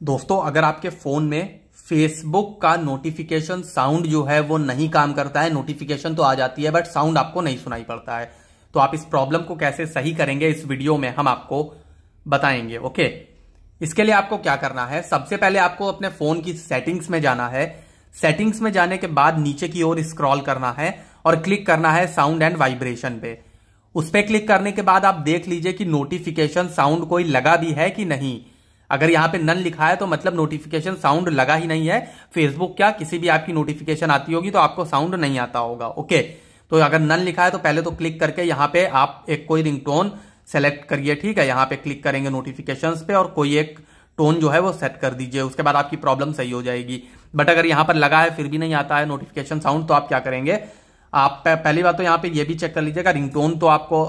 दोस्तों, अगर आपके फोन में फेसबुक का नोटिफिकेशन साउंड जो है वो नहीं काम करता है, नोटिफिकेशन तो आ जाती है बट साउंड आपको नहीं सुनाई पड़ता है, तो आप इस प्रॉब्लम को कैसे सही करेंगे इस वीडियो में हम आपको बताएंगे। ओके, इसके लिए आपको क्या करना है, सबसे पहले आपको अपने फोन की सेटिंग्स में जाना है। सेटिंग्स में जाने के बाद नीचे की ओर स्क्रॉल करना है और क्लिक करना है साउंड एंड वाइब्रेशन पे। उस पर क्लिक करने के बाद आप देख लीजिए कि नोटिफिकेशन साउंड कोई लगा भी है कि नहीं। अगर यहां पे नन लिखा है तो मतलब नोटिफिकेशन साउंड लगा ही नहीं है। फेसबुक क्या किसी भी आपकी नोटिफिकेशन आती होगी तो आपको साउंड नहीं आता होगा। ओके, तो अगर नन लिखा है तो पहले तो क्लिक करके यहां पे आप एक कोई रिंगटोन सेलेक्ट करिए। ठीक है, यहां पे क्लिक करेंगे नोटिफिकेशंस पे और कोई एक टोन जो है वो सेट कर दीजिए, उसके बाद आपकी प्रॉब्लम सही हो जाएगी। बट अगर यहां पर लगा है फिर भी नहीं आता है नोटिफिकेशन साउंड, तो आप क्या करेंगे, आप पहली बात तो यहाँ पे ये भी चेक कर लीजिएगा रिंगटोन तो आपको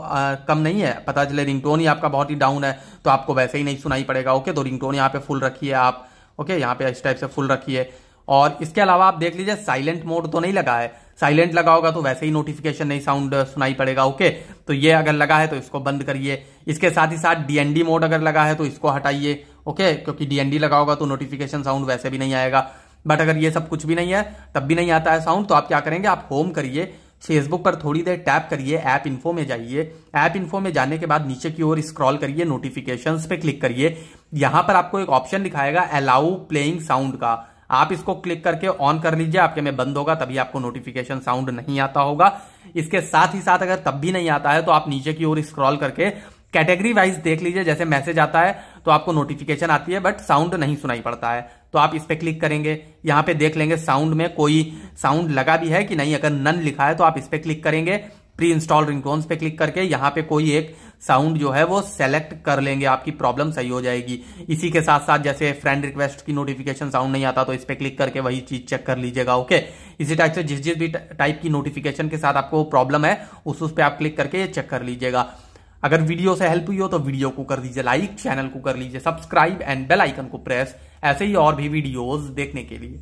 कम नहीं है, पता चले रिंगटोन ही आपका बहुत ही डाउन है तो आपको वैसे ही नहीं सुनाई पड़ेगा। ओके, तो रिंगटोन यहाँ पे फुल रखिए आप। ओके, यहाँ पे इस टाइप से फुल रखिए। और इसके अलावा आप देख लीजिए साइलेंट मोड तो नहीं लगा है। साइलेंट लगा होगा तो वैसे ही नोटिफिकेशन नहीं साउंड सुनाई पड़ेगा। ओके, तो ये अगर लगा है तो इसको बंद करिए। इसके साथ ही साथ डीएनडी मोड अगर लगा है तो इसको हटाइए। ओके, क्योंकि डीएनडी लगा होगा तो नोटिफिकेशन साउंड वैसे भी नहीं आएगा। बट अगर ये सब कुछ भी नहीं है तब भी नहीं आता है साउंड, तो आप क्या करेंगे, आप होम करिए, फेसबुक पर थोड़ी देर टैप करिए, ऐप इन्फो में जाइए। ऐप इन्फो में जाने के बाद नीचे की ओर स्क्रॉल करिए, नोटिफिकेशंस पे क्लिक करिए। यहां पर आपको एक ऑप्शन दिखाएगा अलाउ प्लेइंग साउंड का, आप इसको क्लिक करके ऑन कर लीजिए। आपके में बंद होगा तभी आपको नोटिफिकेशन साउंड नहीं आता होगा। इसके साथ ही साथ अगर तब भी नहीं आता है तो आप नीचे की ओर स्क्रॉल करके कैटेगरी वाइज देख लीजिए। जैसे मैसेज आता है तो आपको नोटिफिकेशन आती है बट साउंड नहीं सुनाई पड़ता है, तो आप इस पे क्लिक करेंगे। यहां पे देख लेंगे साउंड में कोई साउंड लगा भी है कि नहीं। अगर नन लिखा है तो आप इस पे क्लिक करेंगे। प्री इंस्टॉल रिंगटोन्स पे क्लिक करके यहां पे कोई एक साउंड जो है वो सेलेक्ट कर लेंगे, आपकी प्रॉब्लम सही हो जाएगी। इसी के साथ साथ जैसे फ्रेंड रिक्वेस्ट की नोटिफिकेशन साउंड नहीं आता तो इस पे क्लिक करके वही चीज चेक कर लीजिएगा। ओके, इसी टाइप से जिस भी टाइप की नोटिफिकेशन के साथ आपको प्रॉब्लम है उस पे आप क्लिक करके ये चेक कर लीजिएगा। अगर वीडियो से हेल्प हुई हो तो वीडियो को कर दीजिए लाइक, चैनल को कर लीजिए सब्सक्राइब एंड बेल आइकन को प्रेस, ऐसे ही और भी वीडियोस देखने के लिए।